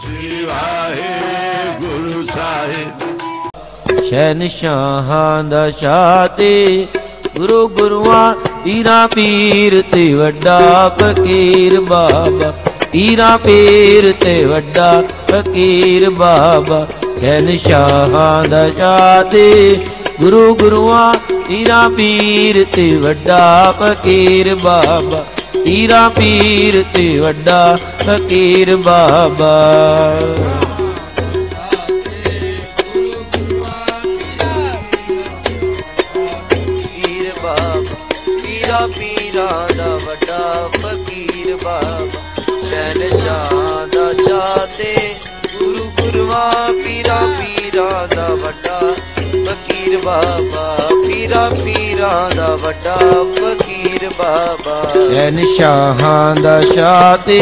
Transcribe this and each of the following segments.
श्री वाहेगुरु साहिब। शहनशाहां दा शाह ते गुरु गुरुआं पीरा पीर ते वड्डा फकीर बाबा, पीरा पीर ते वड्डा फकीर बाबा। शहनशाहां दा शाह ते गुरु गुरुआं पीरा पीर ते वड्डा फकीर बाबा, पीरा पीर ते वड्डा फकीर बाबा। पीरा दा वड्डा फकीर बाबा। शहनशाह दा शाह ते गुरु गुरुआं पीरा पीरा दा वड्डा फकीर बाबा, पीरा पीरा दा वड्डा फकीर बाबा। शहनशाहां दा शाह ते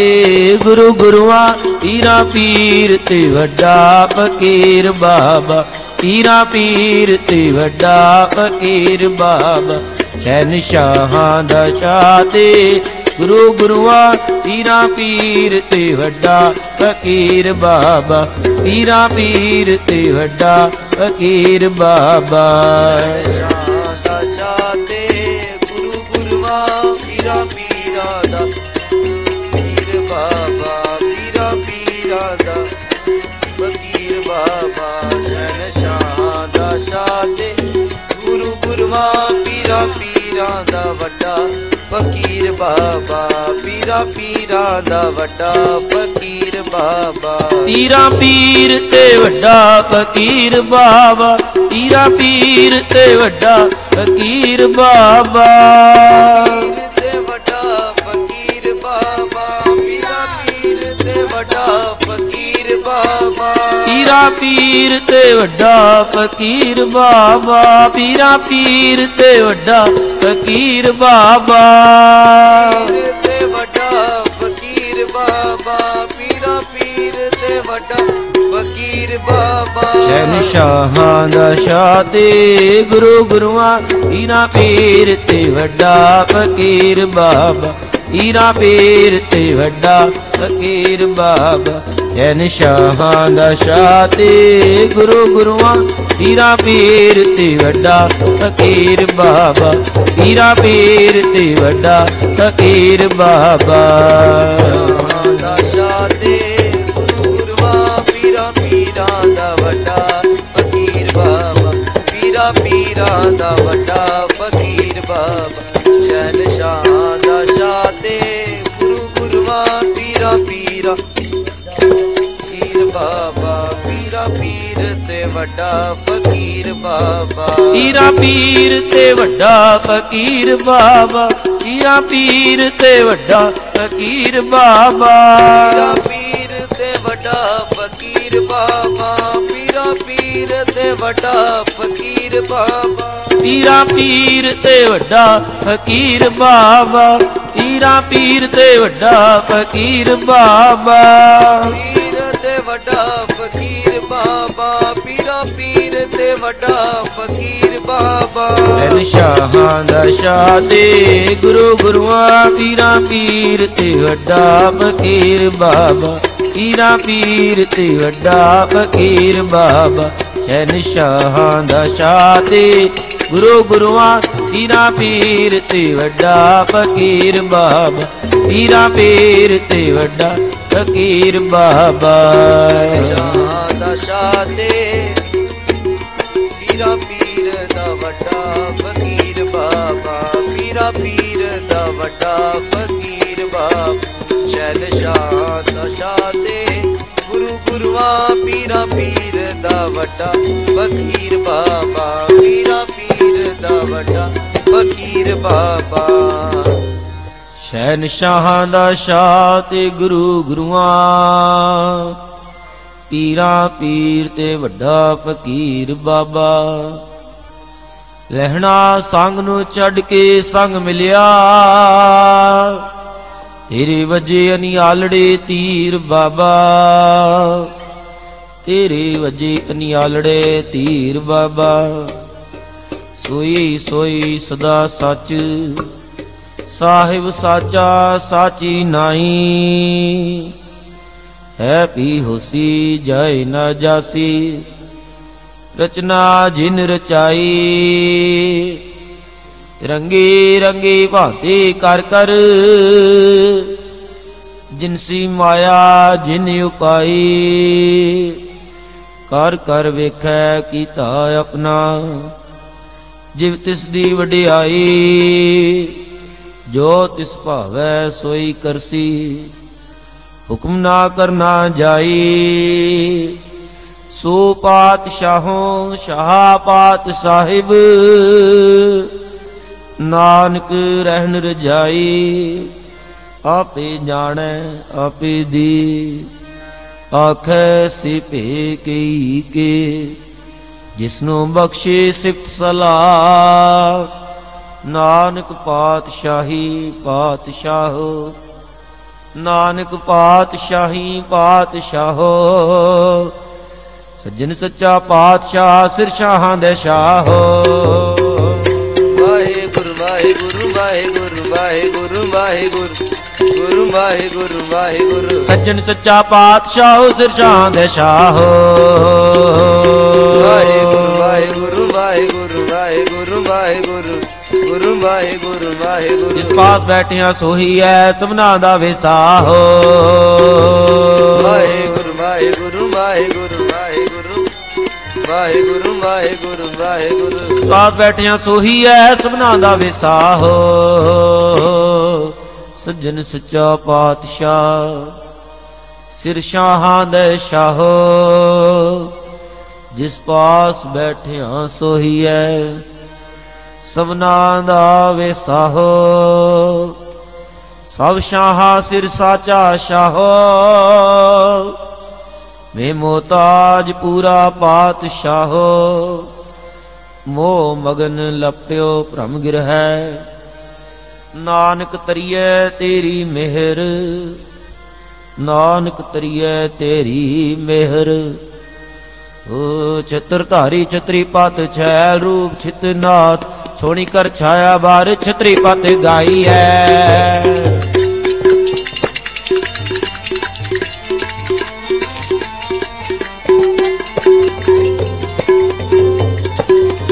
गुरु गुरुआं पीरा पीर ते वड्डा फकीर बाबा, पीरा पीर ते वड्डा फकीर बाबा। शहनशाहां दा शाह ते गुरु गुरुआं पीरा पीर ते वड्डा फकीर बाबा, पीरा पीर ते वड्डा फकीर बाबा। शहनशाह दा शाह ते गुरु गुरुआं पीरा पीरा दा फकीर बाबा, पीरा पीरा दा फकीर बाबा। शहनशाह दा शाह ते गुरु गुरुआं पीरा पीरा दा वड्डा फकीर बाबा, पीरा पीरा दा वड्डा फकीर बाबा। पीरा पीर ते वड्डा फकीर बाबा, पीरा पीर ते वड्डा फकीर बाबा। ते वड्डा फकीर बाबा, पीरा पीर ते वड्डा फकीर बाबा। पीरा पीर ते वड्डा फकीर बाबा, पीरा पीर ते वड्डा फकीर बाबा। ते वड्डा फकीर बाबा, पीरा पीर ते वड्डा फकीर बाबा। शहनशाहां दा शाह ते गुरु गुरुआं पीरा पीर ते वड्डा फकीर बाबा, पीरा पीर ते वड्डा फकीर बाबा। शहनशाहां दा शाह ते गुरु गुरुआं पीरा पीर ते वड्डा फकीर बाबा, पीरा पीर ते वड्डा फकीर बाबा। दा शाह ते गुरु गुरुआं पीरा पीरा दा वड्डा फकीर बाबा, पीरा पीरा दा वड्डा फकीर बाबा। शहनशाह दा शाह ते गुरु गुरुआं पीरा पीरा फकीर बाबा, पीरा पीर ते वड्डा फकीर बाबा। पीरा पीर ते वड्डा फकीर बाबा, पीरा पीर ते वड्डा फकीर बाबा। पीरा पीर ते वड्डा फकीर बाबा, पीरा पीर ते वड्डा फकीर बाबा। पीरा पीर ते वड्डा फकीर बाबा, पीरा पीर ते वड्डा फकीर बाबा। पीर ते वड्डा फकीर बाबा, पीरा पीर ते वड्डा फकीर बाबा। शहनशाहां दा शाह ते गुरु गुरुआं पीरा पीर ते वड्डा फकीर बाबा, पीरा पीर ते वड्डा फकीर बाबा। शहनशाहां दा शाह ते गुरु गुरुआं पीरा पीर ते वड्डा फकीर बाबा, पीरा पीर ते वड्डा फकीर बाबा। शहनशाह दा शाह ते पीरा पीर दा वड्डा फकीर बाबा, पीरा पीर दा वड्डा फकीर बाबा। शहनशाह दा शाह ते गुरु गुरुआं पीरा पीर दा वड्डा फकीर बाबा, पीरा पीर दा वड्डा फकीर बाबा। शहनशाहां दा शाह ते गुरु गुरुआं पीरा पीर ते वड्डा फकीर बाबा। लहਣਾ संग नू छड़ के संग मिलिया, तेरे वजे अनियालड़े तीर बाबा, तेरे वजे अनियालड़े तीर बाबा। सोई सोई सदा सच साहिब साचा साची नाई, है पी होसी जाय न जासी, रचना जिन रचाई। रंगी रंगी भांति कर कर, जिनसी माया जिन उपाई। कर कर वेखै कीता अपना, जिव तिस दी वडियाई। जो तिस भावै सोई करसी, हुक्म ना करना जाई। सो पातशाहों शाह पात साहिब, नानक रहन रजाई। आपे जाने आपे दी, आखै सिपे कई के। जिसनों बख्शे सिफत सलाह, नानक पातशाही पातशाहो। नानक पातशाही पातशाहो। सज्जन सच्चा पातशाह सिर शाहां दे शाहो। वाहेगुरु वाहेगुरु वाहेगुरु वाहेगुरु वाहेगुरु गुरु वाहेगुरु वाहेगुरु। सज्जन सच्चा पातशाह सिर शाहां दे शाहो। वाहेगुरु वाहेगुरु वाहेगुरु वाहेगुरु वाहेगुरु गुरु वाहेगुरु वाहेगुरु। जिस पास बैठिया सोही है सबना दा विसाहो। वाहेगुरु वाहेगुरु वाहेगुरु वाहेगुरु वाहेगुरु वाहेगुरु वाहेगुरु। पास बैठिया सोही है सबना दा विसाहो। सज्जन सच्चा पातशाह सिर शाहां दे शाहो। जिस पास बैठिया सोही है सबना दा विसाहो। सब शाहां सिर साचा शाहो। वे मोहताज पूरा पातशाहो। मोह मगन लपट्यो भ्रम गिर है। नानक तरिए तेरी मेहर। नानक तरिए तेरी मेहर। ओ छत्रधारी छत्री पत छैल रूप छितनाथ। छोड़ी कर छाया बार छत्री पत गाई है।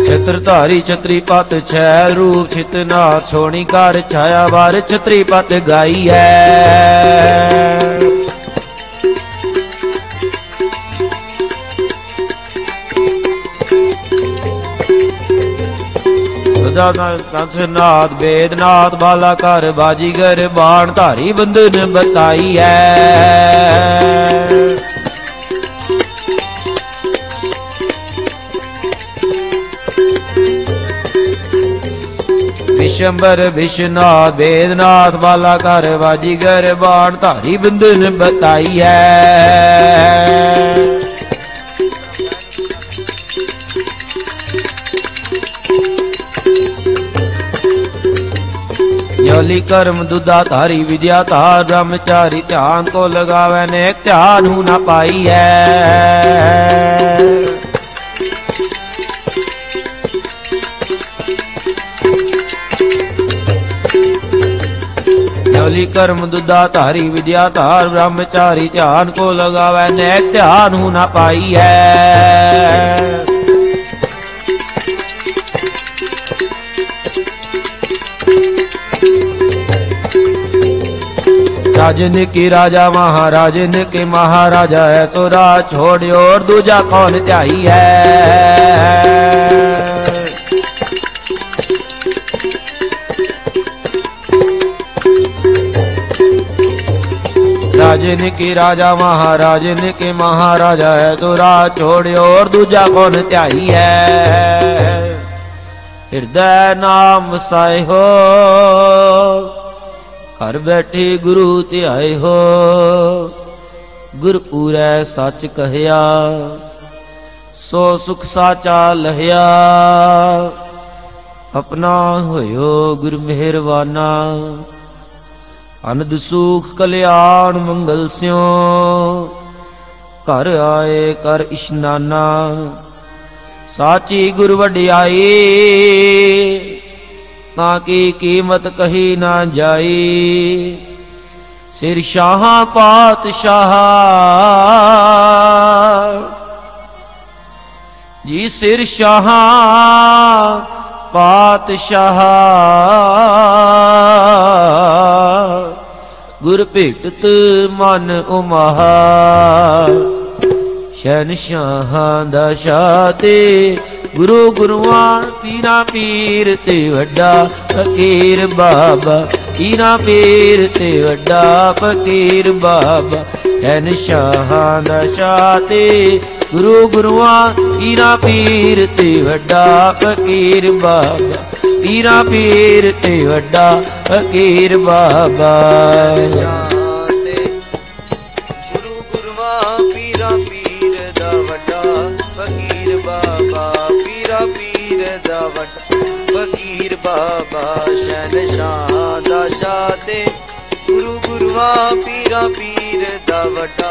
छत्रधारी छत्री पत छैल रूप छितनाथ। छोड़ी कर छाया बार छत्री पत गाई है। कंसनाथ वेदनाथ बालाकर बाजीगर बाण धारी बंधन बताई है। विशंबर विश्वनाथ वेदनाथ बालाकर बाजीगर बाण धारी बंधन बताई है। योली कर्म दुदा धारी विद्या धार ब्रह्मचारी ध्यान को लगावे नेक ध्यान हूं ना पाई है। योली कर्म दुदा धारी विद्या धार ब्रह्मचारी ध्यान को लगावे नेक ध्यान हूं ना पाई है। राजन की राजा महाराजन के महाराजा है। सो राज छोड़ और दूजा कौन त्याई है। राजन की राजा महाराजन के महाराजा है। सो राज छोड़ और दूजा कौन त्याई है। हृदय नाम वसाए हो। घर बैठे गुरु ध्याए हो। गुरपुरै सच कहया। सो सुख साचा लहया। अपना होयो गुर मेहरबाना। आनंद सुख कल्याण मंगल स्यों। घर आए कर इशनाना। साची गुर वडियाई। ताकी कीमत कही ना जाई। सिर शाह पातशाह जी, सिर शाह पातशाह गुर भेटत मन उमाहा। शहनशाह दा शाह ते गुरु गुरुआं पीरा पीर ते वड्डा फकीर बाबा। पीरा पीर ते वड्डा फकीर बाबा। शहनशाह दा शाह ते गुरु गुरुआं पीरा पीर ते वड्डा फकीर बाबा। पीरा पीर ते वड्डा फकीर बाबा। गुरु गुरुआं पीरा पीर दा वड्डा फकीर बाबा। पीरा पीर दा वड्डा फकीर बाबा। शहनशाह दा शाह ते गुरु गुरुआं पीरा पीर दा वड्डा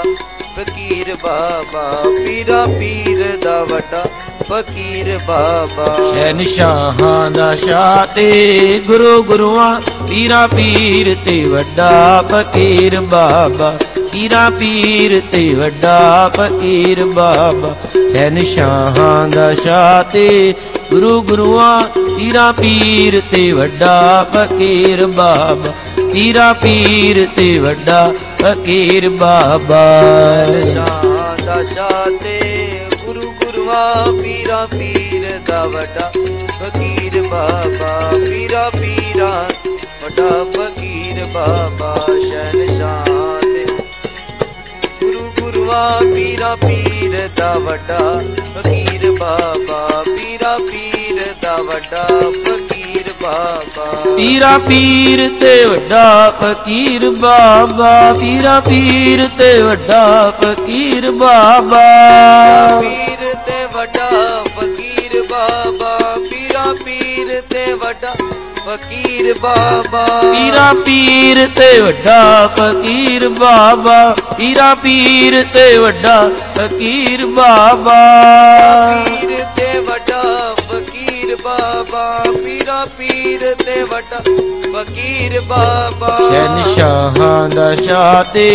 फकीर बाबा। पीरा पीर दा वड्डा फकीर बाबा। शहनशाह दा शाह ते गुरु गुरुआं पीरा पीर ते वड्डा फकीर बाबा। पीरा पीर ते वड्डा फकीर बाबा। शहनशाह दा शाह ते गुरु गुरुआं पीरा पीर ते वड्डा फकीर बाबा। पीरा पीर ते वड्डा फकीर बाबा। शहनशाह दा शाह ते गुरु गुरुआं पीरा पीर दा वड्डा फकीर बाबा। पीरा पीरा वड्डा फकीर बाबा। शहनशाह ते गुरु गुरुआं पीरा पीर दा वड्डा फकीर बाबा। पीरा पीर दा वड्डा फकीर बाबा। पीरा पीर ते वड्डा फकीर बाबा। पीरा पीर ते वड्डा फकीर बाबा। पीर ते वड्डा फकीर बाबा। पीरा पीर ते वड्डा फकीर बाबा। पीरा पीर ते वड्डा फकीर बाबा। पीरा पीर ते वड्डा फकीर बाबा। पीर ते वड्डा फकीर बाबा। पीरा पीर ते वड्डा फकीर बाबा। शहनशाह दा शाह ते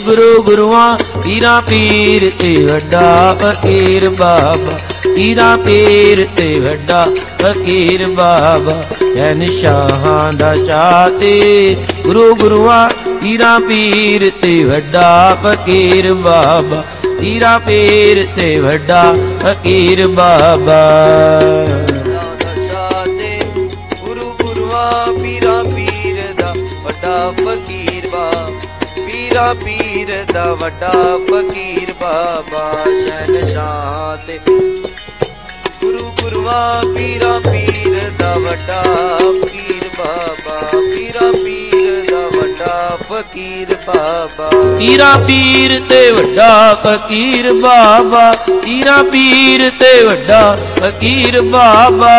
गुरु गुरुआं पीरा पीर ते वड्डा फकीर बाबा। पीरा पीर ते वड्डा फकीर बाबा। शहनशाह दा शाह ते गुरु गुरुआं पीरा पीर ते वड्डा फकीर बाबा। पीरा पीर ते वड्डा फकीर बाबा। गुरु गुरुआं पीरा पीर दा वड्डा फकीर बाबा। पीरा पीर दा वड्डा फकीर बाबा। शहनशाह ते गुरु गुरुआं पीरा पीर दा वड्डा फकीर बाबा। पीरा पीर दा वड्डा फकीर बाबा। पीरा पीर ते वड्डा फकीर बाबा। पीरा पीर ते वड्डा फकीर बाबा।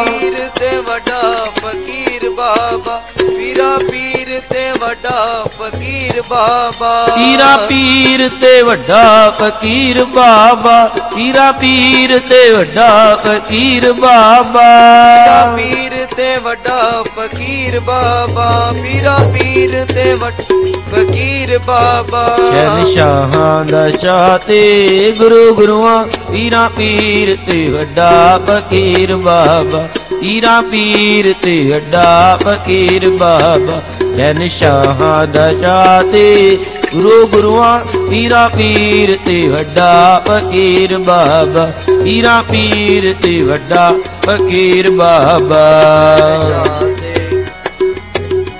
पीर ते वड्डा फकीर बाबा। पीरा पीर ते वड्डा फकीर बाबा। पीरा पीर ते वड्डा फकीर बाबा। पीरा पीर ते वड्डा फकीर बाबा। पीर ते वड्डा फकीर बाबा। पीरा पीर ते वड्डा फकीर बाबा। शहनशाह दा शाह ते गुरु गुरुआं पीरा पीर ते वड्डा फकीर बाबा। पीरा पीर ते वड्डा फकीर बाबा। शहनशाह दा शाह ते गुरु गुरुआं पीरा पीर ते वड्डा फकीर बाबा। पीरा पीर ते वड्डा फकीर बाबा।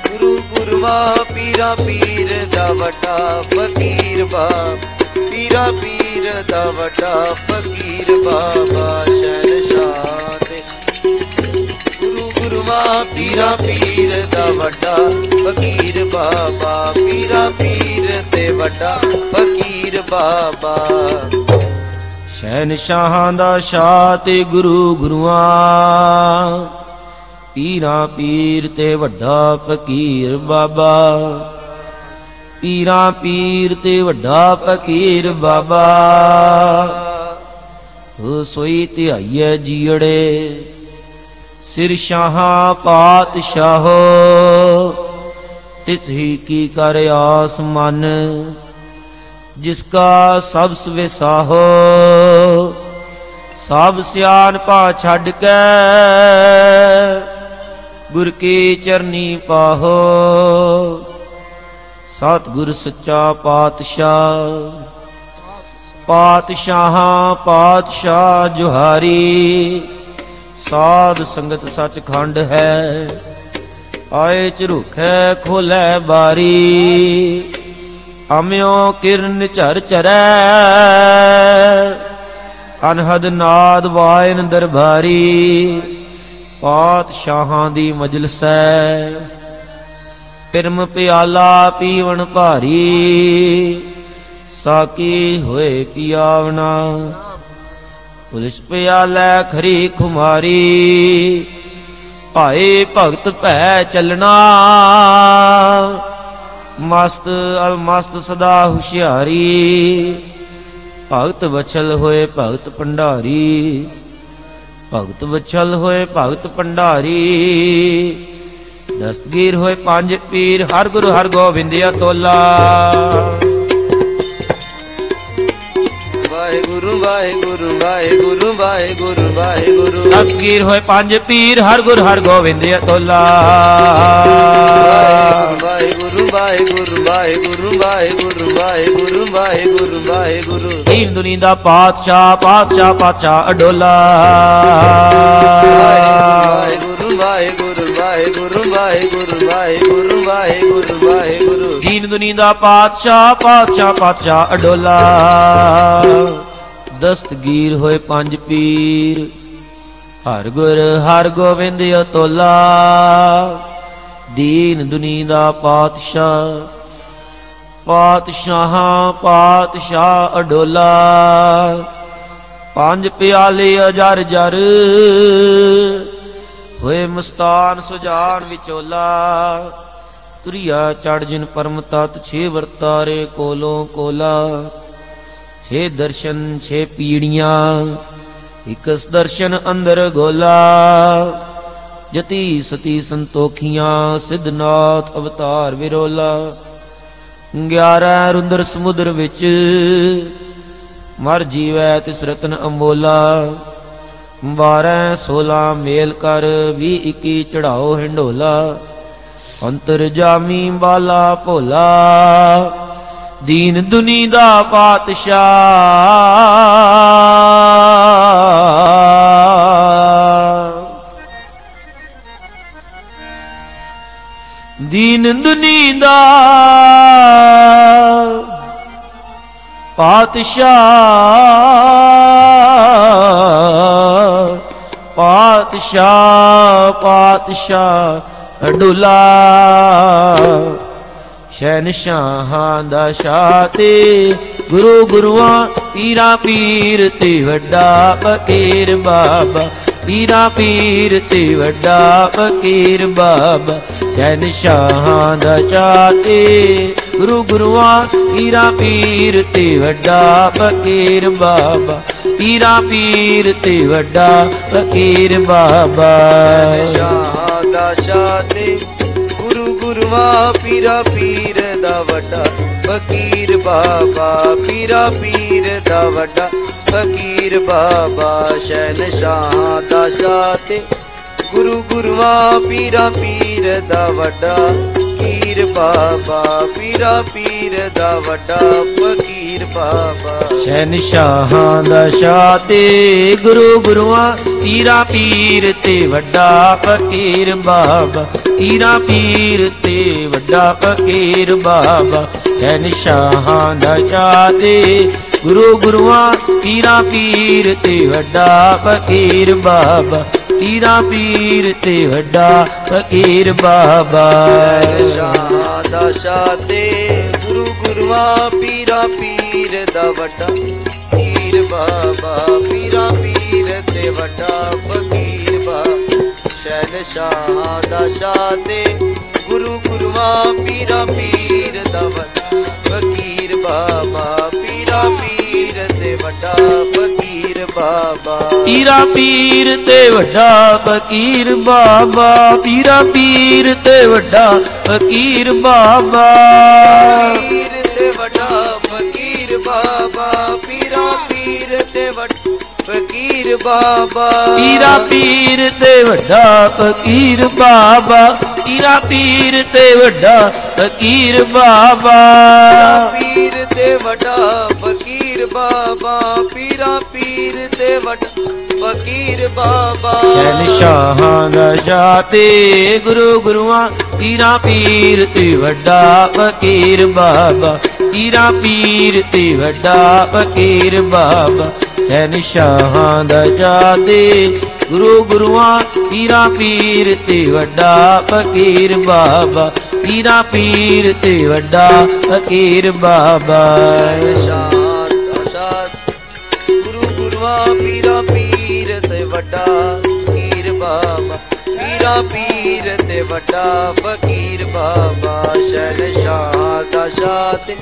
गुरु गुरुआं पीरा पीर दा वड्डा फकीर बाबा। पीरा पीर दा वड्डा फकीर बाबा। शहनशाह ते गुरु गुरुआं पीरा पीर दा वड्डा फकीर बाबा। पीरा पीर ते वड्डा फकीर बाबा। शहनशाह दा शाह ते गुरु गुरुआं पीरा पीर ते वड्डा फकीर बाबा। पीरा पीर ते वड्डा फकीर बाबा। सोई ध्याइयै जीड़े सिर शाहा पातशाहो, तिस ही की कर आस मन, जिसका सब सविसाहो। सब सियानपा छड़ के गुर की चरनी पाहो। सतगुर सच्चा पातशाह, पातशाह पातशाह जुहारी। साध संगत सचखंड है, आए झरूखै खोलै बारी। अम्यो किरण झर झरै, अनहद नाद वायन दरबारी। पातशाहां दी मजलिस है, पिरम प्याला पीवन भारी। साकी होए पियावना, पुलिस प्यालै खरी खुमारी। भाए भगत भै चलना, मस्त अलमस्त सदा हुशियारी। भगत वछल होए भगत भंडारी, भगत वछल होए भगत भंडारी। दस्तगीर होए पंज पीर, हर गुरु हर गोबिंद अतोला। वाहेगुरु वाहेगुरु वाहेगुरु वाहेगुरु वाहेगुरु। दस्तगीर होए पंज पीर, हर गुरु हर गोबिंद अतोला। वाहेगुरु वाहेगुरु वाहेगुरु वाहेगुरु वाहेगुरु वाहेगुरु वाहेगुरु। दीन दुनिया दा पातशाह पातशाह पातशाह अडोला। वाहेगुरु वाहेगुरु वाहेगुरु वाहेगुरु वाहेगुरु वाहेगुरु वाहेगुरु। दीन दुनिया दा पातशाह पातशाह पातशाह अडोला। दस्तगीर होए पंज पीर, हर गोविंद अतोला। दीन दुनिया दा पातशाह पातशाह पातशाह अडोला। पंज प्याले अजर जर, होए मस्तान सुजान विचोला। तुरिया चढ़ जिन परम तत्, छे वर्तारे कोलों कोला। छे दर्शन छे पीड़ियां, इकस दर्शन अंदर गोला। जति सती संतोखियां, सिद्धनाथ अवतार विरोला। 11 रुंदर समुद्र विच, मर जीवै तिस रतन अमोला। 12 16 मेल कर, 20 21 चढ़ाओ हिंडोला। अंतरजामी बाला भोला, दीन दुनी दा पातशाह। दीन दुनी दा पातशाह, पातशाह पातशाह अडोला। शहनशाहां दा शाह ते, गुरु गुरुआं पीरा पीर ते वड्डा फकीर बाबा। पीरा पीर ते वड्डा फकीर बाबा। शहनशाहां दा शाह ते, गुरु गुरुआं पीरा पीर ते वड्डा फकीर बाबा। पीरा पीर ते वड्डा फकीर बाबा। शहनशाहां दा शाह ते, गुरु गुरुआं पीरा पीर दा वड्डा फकीर बाबा। पीरा पीर दा वड्डा फकीर बाबा। शहनशाहां दा शाह ते, गुरु गुरुआं पीरा पीर दा वड्डा फकीर बाबा। पीरा पीर दा वड्डा फकीर बाबा। शहनशाहां दा शाह ते, गुरु गुरुआं पीरा पीर ते वड्डा फकीर बाबा। पीरा पीर ते वड्डा फकीर बाबा। शहनशाहां दा शाह ते, गुरु गुरुआं पीरा पीर ते वड्डा फकीर बाबा। पीरा पीर ते वड्डा फकीर बाबा। शहनशाहां दा शाह ते, गुरु गुरुआं पीरा पीर दा वड्डा फकीर बाबा। पीरा पीर ते वड्डा फकीर बाबा। शहनशाहां दा शाह ते, गुरु गुरुआं पीरा पीर दा वड्डा फकीर बाबा। पीरा पीर ते वड्डा फकीर बाबा। ਪੀਰਾ ਪੀਰ ਤੇ ਵੱਡਾ ਫਕੀਰ ਬਾਬਾ ਪੀਰਾ ਪੀਰ ਤੇ ਵੱਡਾ ਫਕੀਰ ਬਾਬਾ ਪੀਰ ਤੇ ਵੱਡਾ ਫਕੀਰ ਬਾਬਾ ਪੀਰਾ ਪੀਰ ਤੇ ਵੱਡਾ ਫਕੀਰ ਬਾਬਾ ਪੀਰਾ ਪੀਰ ਤੇ ਵੱਡਾ ਫਕੀਰ ਬਾਬਾ ਪੀਰਾ ਪੀਰ ਤੇ ਵੱਡਾ ਫਕੀਰ ਬਾਬਾ ਪੀਰ ਤੇ ਵੱਡਾ ਫਕੀਰ ਬਾਬਾ ਪੀਰਾ ਪੀਰ ਤੇ ਵੱਡਾ ਫਕੀਰ ਬਾਬਾ ਸ਼ਹਿਨਸ਼ਾਹਾਂ ਦਾ ਜਾਤੇ ਗੁਰੂ ਗੁਰੂਆਂ ਪੀਰਾ ਪੀਰ ਤੇ ਵੱਡਾ ਫਕੀਰ ਬਾਬਾ ਪੀਰਾ ਪੀਰ ਤੇ ਵੱਡਾ ਫਕੀਰ ਬਾਬਾ ਸ਼ਹਿਨਸ਼ਾਹਾਂ ਦਾ ਜਾਤੇ ਗੁਰੂ ਗੁਰੂਆਂ ਪੀਰਾ ਪੀਰ ਤੇ ਵੱਡਾ ਫਕੀਰ ਬਾਬਾ ਪੀਰਾ ਪੀਰ ਤੇ ਵੱਡਾ ਫਕੀਰ ਬਾਬਾ ਗੁਰੂ ਗੁਰੂਆਂ ਪੀਰਾ ਪੀਰ ਤੇ ਵੱਡਾ ਫਕੀਰ ਬਾਬਾ ਪੀਰਾ ਪੀਰ ਤੇ ਵੱਡਾ ਫਕੀਰ ਬਾਬਾ ਸ਼ਹਿਨਸ਼ਾਹ ਦਾ ਸ਼ਾਹ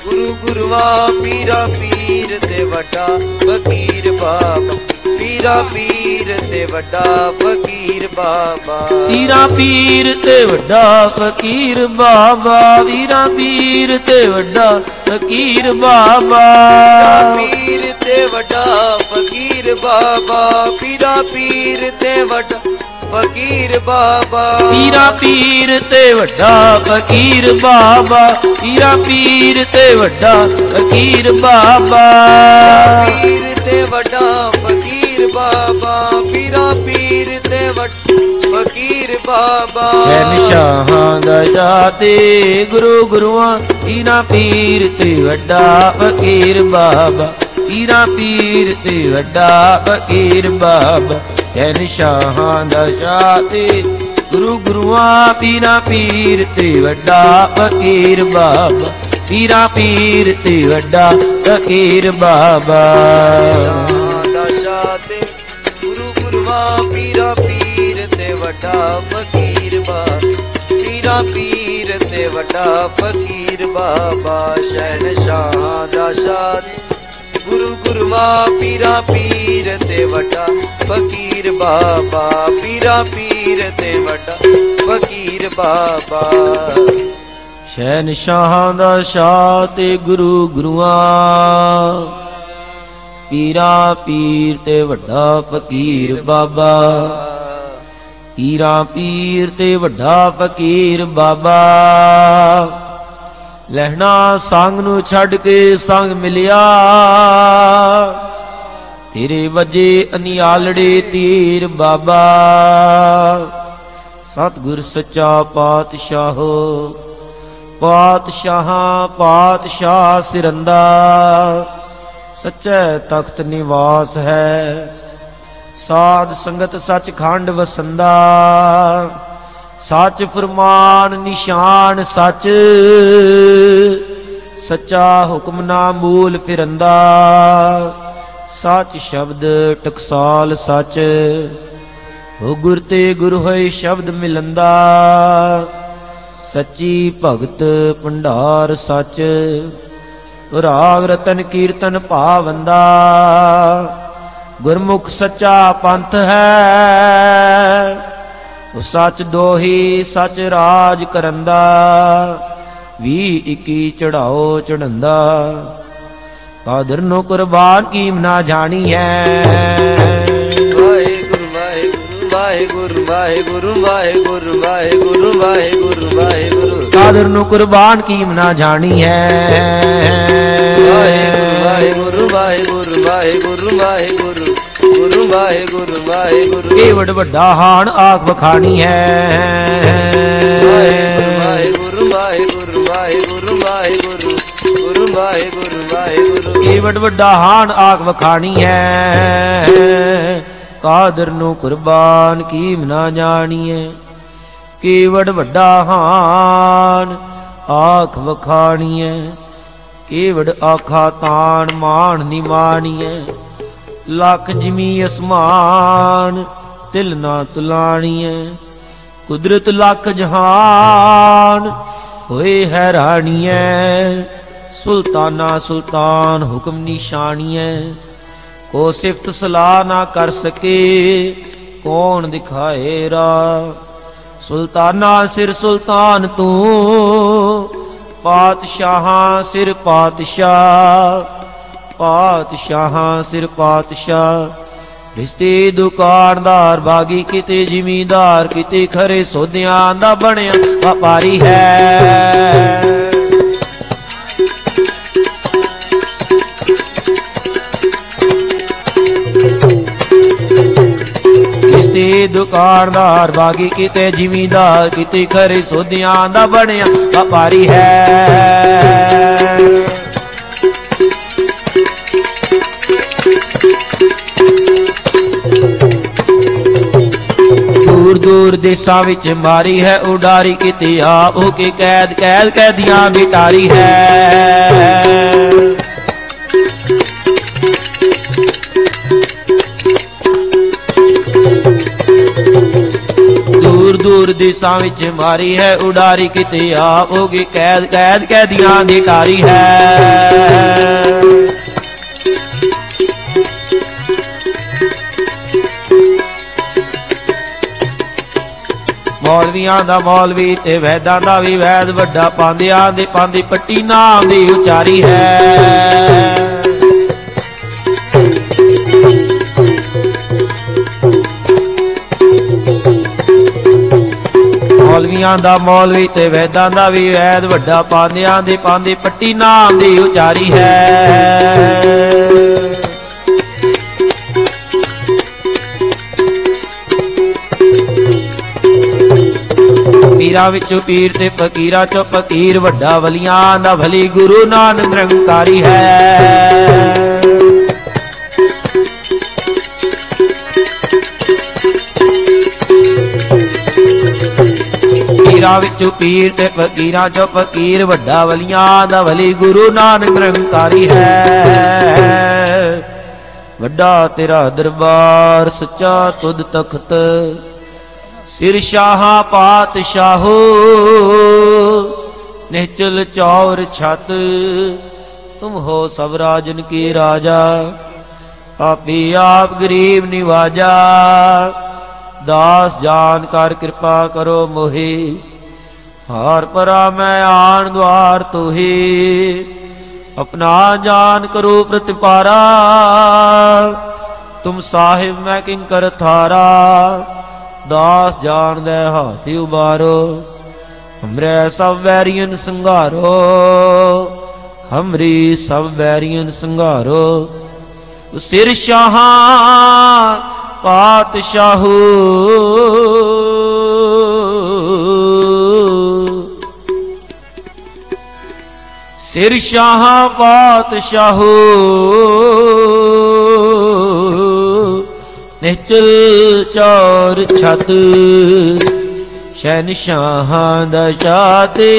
ਗੁਰੂ ਗੁਰੂਆਂ ਪੀਰਾ ਪੀਰ ਤੇ ਵੱਡਾ ਫਕੀਰ ਬਾਬਾ ਪੀਰਾ ਪੀਰ ਤੇ ਵੱਡਾ ਫਕੀਰ ਬਾਬਾ ਪੀਰਾ ਪੀਰ ਤੇ ਵੱਡਾ ਫਕੀਰ ਬਾਬਾ ਪੀਰਾ ਪੀਰ ਤੇ ਵੱਡਾ ਫਕੀਰ ਬਾਬਾ ਪੀਰ ਤੇ ਵੱਡਾ ਫਕੀਰ ਬਾਬਾ ਪੀਰਾ ਪੀਰ ਤੇ ਵੱਡਾ ਫਕੀਰ ਬਾਬਾ ਪੀਰਾ ਪੀਰ ਤੇ ਵੱਡਾ ਫਕੀਰ ਬਾਬਾ ਪੀਰਾ ਪੀਰ ਤੇ ਵੱਡਾ ਫਕੀਰ ਬਾਬਾ ਪੀਰ ਤੇ ਵੱਡਾ ਫਕੀਰ ਬਾਬਾ ਪੀਰਾ ਪੀਰ ਤੇ ਵੱਡਾ ਫਕੀਰ ਬਾਬਾ ਸ਼ਹਿਨਸ਼ਾਹਾਂ ਦਾ ਜਾਤੇ ਗੁਰੂ ਗੁਰੂਆਂ ਪੀਰਾ ਪੀਰ ਤੇ ਵੱਡਾ ਫਕੀਰ ਬਾਬਾ ਪੀਰਾ ਪੀਰ ਤੇ ਵੱਡਾ ਫਕੀਰ ਬਾਬਾ ਸ਼ਹਿਨਸ਼ਾਹਾਂ ਦਾ ਜਾਤੇ ਗੁਰੂ ਗੁਰੂਆਂ ਪੀਰਾ ਪੀਰ ਤੇ ਵੱਡਾ ਫਕੀਰ ਬਾਬਾ ਪੀਰਾ ਪੀਰ ਤੇ ਵੱਡਾ ਫਕੀਰ ਬਾਬਾ ਗੁਰੂ ਗੁਰੂਆਂ ਪੀਰਾ ਪੀਰ ਤੇ ਵੱਡਾ ਫਕੀਰ ਬਾਬਾ ਪੀਰਾ ਪੀਰ ਤੇ ਵੱਡਾ ਫਕੀਰ ਬਾਬਾ ਸ਼ਹਿਨਸ਼ਾਹ ਦਾ ਸ਼ਾਹ ਗੁਰੂ ਗੁਰੂਆਂ ਪੀਰਾ ਪੀਰ ਤੇ ਵੱਡਾ ਫਕੀਰ ਬਾਬਾ ਪੀਰਾ ਪੀਰ ਤੇ ਵੱਡਾ ਫਕੀਰ ਬਾਬਾ ਸ਼ਹਿਨਸ਼ਾਹਾਂ ਦਾ ਸ਼ਾਹ ਤੇ ਗੁਰੂ ਗੁਰੂਆਂ ਪੀਰਾ ਪੀਰ ਤੇ ਵੱਡਾ ਫਕੀਰ ਬਾਬਾ ਪੀਰਾ ਪੀਰ ਤੇ ਵੱਡਾ ਫਕੀਰ ਬਾਬਾ ਲਹਿਣਾ ਸੰਗ ਨੂੰ ਛੱਡ ਕੇ ਸੰਗ ਮਿਲਿਆ ਤੇਰੇ ਵਜੇ ਅਨਿਆਲੜੇ ਤੀਰ ਬਾਬਾ ਸਤਿਗੁਰ ਸੱਚਾ ਪਾਤਸ਼ਾਹੋ ਪਾਤਸ਼ਾਹਾਂ ਪਾਤਸ਼ਾਹ ਸਿਰੰਦਾ ਸੱਚੇ ਤਖਤ ਨਿਵਾਸ ਹੈ ਸਾਧ ਸੰਗਤ ਸੱਚਖੰਡ ਵਸੰਦਾ ਸੱਚ ਫਰਮਾਨ ਨਿਸ਼ਾਨ ਸੱਚ ਸੱਚਾ ਹੁਕਮ ਨਾ ਮੂਲ ਫਿਰੰਦਾ ਸੱਚ ਸ਼ਬਦ ਟਕਸਾਲ ਸੱਚ ਹੋ ਗੁਰ ਤੇ ਗੁਰ ਹੋਏ ਸ਼ਬਦ ਮਿਲੰਦਾ ਸੱਚੀ ਭਗਤ ਭੰਡਾਰ ਸੱਚ ਰਾਗ ਰਤਨ ਕੀਰਤਨ ਭਾਵੰਦਾ ਗੁਰਮੁਖ ਸੱਚਾ ਪੰਥ ਹੈ ਉਹ ਸੱਚ ਦੋਹੀ ਸੱਚ ਰਾਜ ਕਰੰਦਾ 20-21 ਚੜਾਓ ਚੜੰਦਾ ਕਾਦਰ ਨੂੰ ਕੁਰਬਾਨ ਕੀਮ ਨਾ ਜਾਣੀ ਹੈ ਵਾਹਿਗੁਰੂ ਵਾਹਿਗੁਰੂ ਵਾਹਿਗੁਰੂ ਵਾਹਿਗੁਰੂ ਵਾਹਿਗੁਰੂ ਵਾਹਿਗੁਰੂ ਕਾਦਰ ਨੂੰ ਕੁਰਬਾਨ ਕੀਮ ਨਾ ਜਾਣੀ ਹੈ ਵਾਹਿਗੁਰੂ ਵਾਹਿਗੁਰੂ ਵਾਹਿਗੁਰੂ ਵਾਹਿਗੁਰੂ ਗੁਰੂ ਵਾਹਿਗੁਰੂ ਵਾਹਿਗੁਰੂ ਕੇਵੜ ਵੱਡਾ ਹਾਣ ਆਖ ਵਖਾਣੀ ਹੈ ਵਾਹਿਗੁਰੂ ਵਾਹਿਗੁਰੂ ਵਾਹਿਗੁਰੂ ਵਾਹਿਗੁਰੂ ਗੁਰੂ ਵਾਹਿਗੁਰੂ ਵਾਹਿਗੁਰੂ ਕੇਵੜ ਵੱਡਾ ਹਾਣ ਆਖ ਵਖਾਣੀ ਹੈ ਕਾਦਰ ਨੂੰ ਕੁਰਬਾਨ ਕੀਮ ਨਾ ਜਾਣੀਏ ਕੇਵੜ ਵੱਡਾ ਹਾਨ ਆਖ ਵਖਾਣੀਏ ਕੇਵੜ ਆਖਾ ਤਾਣ ਮਾਣ ਨਿਮਾਣੀਏ ਲੱਖ ਜਿਮੀ ਅਸਮਾਨ ਤਿਲ ਨਾ ਤੁਲਾਣੀਏ ਕੁਦਰਤ ਲੱਖ ਜਹਾਨ ਹੋਏ ਹੈਰਾਨੀਏ ਸੁਲਤਾਨਾ ਸੁਲਤਾਨ ਹੁਕਮ ਨਿਸ਼ਾਨੀਏ को सिफत सलाह ना कर सके, कौन दिखाए राह। सुल्ताना सिर सुल्तान तू, पातशाहां सिर पातशाह, पातशाहां सिर पातशाह। रिश्ते दुकानदार बागी किते जिमीदार, किते खरे सौदियां दा बनिया व्यापारी है। दुकानदार बागी किते जिमीदार, किते खरे सौदियां दा बनिया व्यापारी है। दूर दूर देसां विच मारी है उडारी, किते आप होके कैद कैद कैदियां बिटारी है। दूर देसां विच मारी है उडारी, किते आप होगी कैद कैद कैदियां दी टारी है। मौलवियां दा मौलवी ते वैदां दा भी वैद, वड्डा पांदियां दे पांदी पट्टी नाम दी उचारी है। मौलवियां दा मौलवी ते वैदां दा भी वैद, वड्डा पांदियां दी पांदी पट्टी नाम दी उचारी है। पीरां विचों पीर ते फकीरां चों फकीर, वड्डा वलियां दा भली गुरु नानक निरंकारी है। पीरां विचों पीर ते फकीरां चों फकीर, वड्डा वलियां दा वली गुरु नानक निरंकारी है। वड्डा तेरा दरबार सच्चा तुद तख्त, सिर शाहा पातशाहो, निहचल चौर छत। तुम हो सब राजन की राजा, आपी आप गरीब निवाजा। दास जान कर कृपा करो मोहि, हार परा मैं आन द्वार तुही। अपना जान करो प्रतिपारा, तुम साहिब मैं किंकर थारा। दास जान दे हाथी उबारो, हमरे सब वैरियन संघारो। हमरी सब वैरियन संघारो। सिर शाहां पातशाहू, सिर शाहां पातशाहू। निहचल चौर छत, शहनशाहां दा शाते।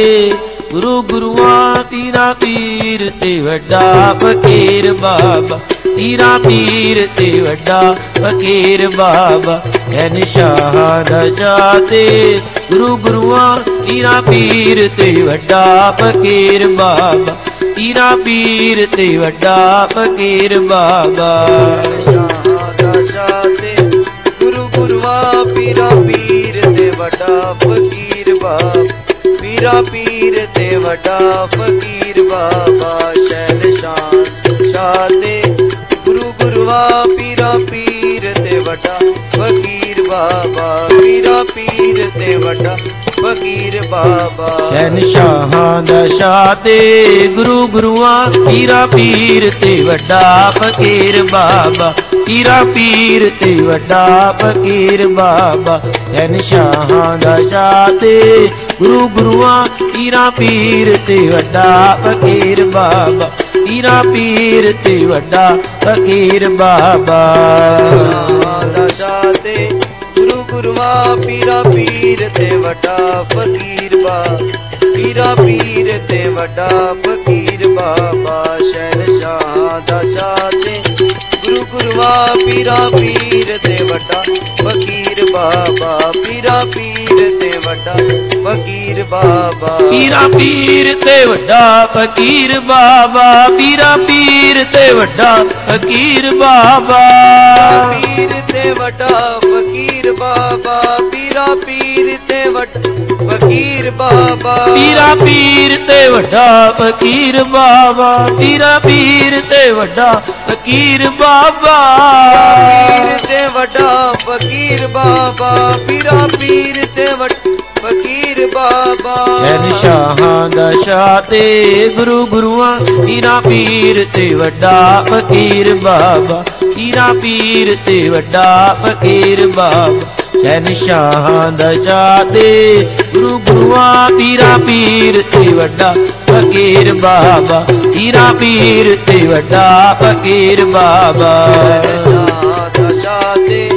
गुरु गुरुआं पीरा पीर ते वड्डा फकीर बाबा, पीरा पीर ते वड्डा फकीर बाबा। शहनशाहां दा शाते, गुरु गुरुआं पीरा पीर ते वड्डा फकीर बाबा। पीरा पीर ते वड्डा फकीर बाबा। गुरु गुरुआं पीरा पीर ते वड्डा फकीर बाबा। पीरा पीर ते वड्डा फकीर बाबा। शहनशाह शाते, गुरु गुरुआं पीरा पीर ते वड्डा फकीर बाबा। पीरा पीर ते वड्डा फकीर बाबा। शहनशाहां दा शाते, गुरु गुरुआं पीरा पीर ते वड्डा फकीर बाबा। पीरा पीर ते वड्डा फकीर बाबा। शहनशाहां दा शाते, गुरु गुरुआं पीरा पीर ते वड्डा फकीर बाबा। पीरा पीर ते वड्डा फकीर बाबा। शाते, गुरु गुरुआं पीरा पीर ते वड्डा फकीर बाबा। पीरा पीर ते वड्डा फकीर बाबा। शहनशाह दा शाते, गुरु गुरुआं पीरा पीर ते वड्डा फकीर बाबा। पीरा पीर ते वड्डा ਵੱਡਾ ਫਕੀਰ ਬਾਬਾ ਪੀਰਾ ਪੀਰ ਤੇ ਵੱਡਾ ਫਕੀਰ ਬਾਬਾ ਪੀਰਾ ਪੀਰ ਤੇ ਵੱਡਾ ਫਕੀਰ ਬਾਬਾ ਪੀਰ ਤੇ ਵੱਡਾ ਫਕੀਰ ਬਾਬਾ ਪੀਰਾ ਪੀਰ ਤੇ ਵੱਡਾ ਫਕੀਰ ਬਾਬਾ ਪੀਰਾ ਪੀਰ ਤੇ ਵੱਡਾ ਫਕੀਰ ਬਾਬਾ ਪੀਰਾ ਪੀਰ ਤੇ ਵੱਡਾ ਫਕੀਰ ਬਾਬਾ ਪੀਰ ਤੇ ਵੱਡਾ ਫਕੀਰ ਬਾਬਾ ਪੀਰਾ ਪੀਰ ਤੇ ਵੱਡਾ ਫਕੀਰ ਬਾਬਾ ਸ਼ਹਿਨਸ਼ਾਹਾਂ ਦਾ ਸ਼ਾਹ ਤੇ ਗੁਰੂ ਗੁਰੂਆਂ ਪੀਰਾ ਪੀਰ ਤੇ ਵੱਡਾ ਫਕੀਰ ਬਾਬਾ ਪੀਰਾ ਪੀਰ ਤੇ ਵੱਡਾ ਫਕੀਰ ਬਾਬਾ ਸ਼ਹਿਨਸ਼ਾਹਾਂ ਦਾ ਸ਼ਾਹ ਤੇ ਗੁਰੂ ਗੁਰੂਆਂ ਪੀਰਾ ਪੀਰ ਤੇ ਵੱਡਾ ਫਕੀਰ ਬਾਬਾ ਪੀਰਾ ਪੀਰ ਤੇ ਵੱਡਾ ਫਕੀਰ ਬਾਬਾ ਸ਼ਾਹ ਤੇ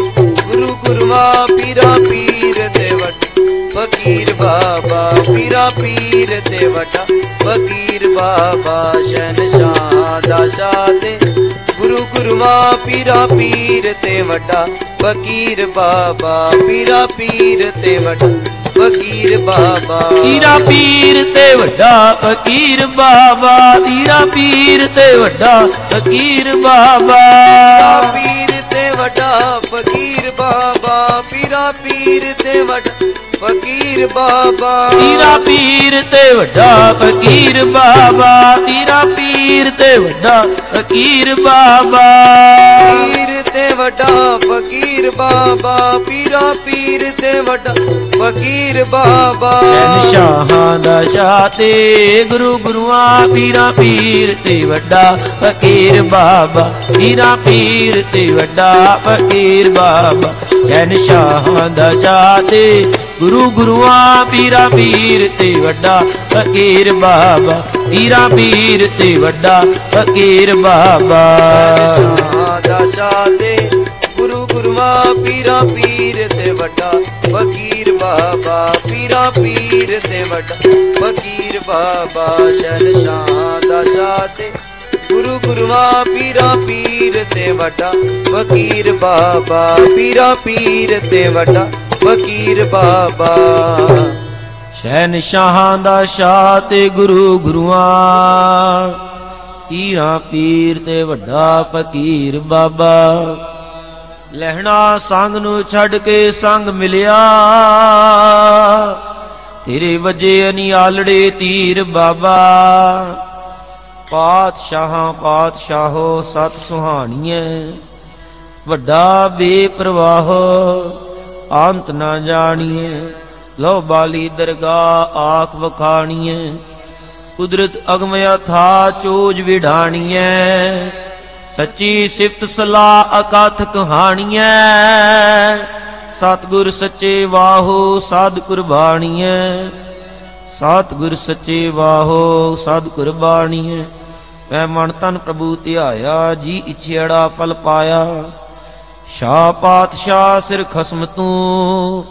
ਗੁਰੂ ਗੁਰੂਆਂ ਪੀਰਾ ਪੀਰ ਤੇ ਵੱਡਾ ਫਕੀਰ ਬਾਬਾ ਪੀਰਾ ਪੀਰ ਤੇ ਵੱਡਾ ਫਕੀਰ ਬਾਬਾ ਸ਼ਹਿਨਸ਼ਾਹ ਦਾ ਸ਼ਾਹ ਤੇ ਗੁਰੂ ਗੁਰੂਆਂ ਪੀਰਾ ਪੀਰ ਤੇ ਵੱਡਾ ਫਕੀਰ ਬਾਬਾ ਪੀਰਾ ਪੀਰ ਤੇ ਵੱਡਾ ਫਕੀਰ ਬਾਬਾ ਪੀਰਾ ਪੀਰ ਤੇ ਵੱਡਾ ਫਕੀਰ ਬਾਬਾ ਪੀਰਾ ਪੀਰ ਤੇ ਵੱਡਾ ਫਕੀਰ ਬਾਬਾ ਪੀਰ ਤੇ ਵੱਡਾ ਫਕੀਰ ਬਾਬਾ ਪੀਰਾ ਪੀਰ ਤੇ ਵੱਡਾ ਫਕੀਰ ਬਾਬਾ ਪੀਰਾ ਪੀਰ ਤੇ ਵੱਡਾ ਫਕੀਰ ਬਾਬਾ ਪੀਰਾ ਪੀਰ ਤੇ ਵੱਡਾ ਫਕੀਰ ਬਾਬਾ ਪੀਰ ਤੇ ਵੱਡਾ ਫਕੀਰ ਬਾਬਾ ਪੀਰਾ ਪੀਰ ਤੇ ਵੱਡਾ ਫਕੀਰ ਬਾਬਾ ਸ਼ਹਿਨਸ਼ਾਹਾਂ ਦਾ ਸ਼ਾਹ ਤੇ ਗੁਰੂ ਗੁਰੂਆਂ ਪੀਰਾ ਪੀਰ ਤੇ ਵੱਡਾ ਫਕੀਰ ਬਾਬਾ ਪੀਰਾ ਪੀਰ ਤੇ ਵੱਡਾ ਫਕੀਰ ਬਾਬਾ ਸ਼ਹਿਨਸ਼ਾਹਾਂ ਦਾ ਸ਼ਾਹ ਤੇ ਗੁਰੂ ਗੁਰੂਆਂ ਪੀਰਾ ਪੀਰ ਤੇ ਵੱਡਾ ਫਕੀਰ ਬਾਬਾ ਪੀਰਾ ਪੀਰ ਤੇ ਵੱਡਾ ਫਕੀਰ ਬਾਬਾ ਦਾ ਸ਼ਾਹ ਤੇ ਗੁਰੂ ਗੁਰੂਆਂ ਪੀਰਾ ਪੀਰ ਤੇ ਵੱਡਾ ਫਕੀਰ ਬਾਬਾ ਪੀਰਾ ਪੀਰ ਤੇ ਵੱਡਾ ਫਕੀਰ ਬਾਬਾ ਸ਼ਹਿਨਸ਼ਾਹ ਦਾ ਸ਼ਾਹ ਤੇ ਗੁਰੂ ਗੁਰੂਆਂ ਪੀਰਾ ਪੀਰ ਤੇ ਵੱਡਾ ਫਕੀਰ ਬਾਬਾ ਪੀਰਾ ਪੀਰ ਤੇ ਵੱਡਾ ਫਕੀਰ ਬਾਬਾ ਸ਼ਹਿਨਸ਼ਾਹਾਂ ਦਾ ਸ਼ਾਹ ਤੇ ਗੁਰੂ ਗੁਰੂਆਂ ਪੀਰਾ ਪੀਰ ਤੇ ਵੱਡਾ ਫਕੀਰ ਬਾਬਾ ਲਹਿਣਾ ਸੰਗ ਨੂੰ ਛੱਡ ਕੇ ਸੰਗ ਮਿਲਿਆ ਤੇਰੇ ਵਜੇ ਅਨਿਆਲੜੇ ਤੀਰ ਬਾਬਾ ਪਾਤਸ਼ਾਹਾਂ ਪਾਤਸ਼ਾਹੋ ਸਤ ਸੁਹਾਣੀਏ ਵੱਡਾ ਬੇਪਰਵਾਹ ਅੰਤ ਨਾ ਜਾਣੀਏ ਲੋ ਬਾਲੀ ਦਰਗਾਹ ਆਖ ਵਖਾਣੀਏ ਕੁਦਰਤ ਅਗਮ ਅਥਾ ਚੋਜ ਵਿਢਾਣੀਐ ਸੱਚੀ ਸਿਫਤ ਸਲਾਹ ਅਕਥ ਕਹਾਣੀਐ ਸਤਿਗੁਰ ਸੱਚੇ ਵਾਹੋ ਸਾਧ ਕੁਰਬਾਣੀਐ ਸਤਿਗੁਰ ਸੱਚੇ ਵਾਹੋ ਸਾਧ ਕੁਰਬਾਣੀਐ ਮੈਂ ਮਨ ਤਨ ਪ੍ਰਭੂ ਧਿਆਇਆ ਜੀ ਇਛੜਾ ਫਲ ਪਾਇਆ ਸ਼ਾਹ ਪਾਤਸ਼ਾਹ ਸਿਰ ਖਸਮ ਤੂੰ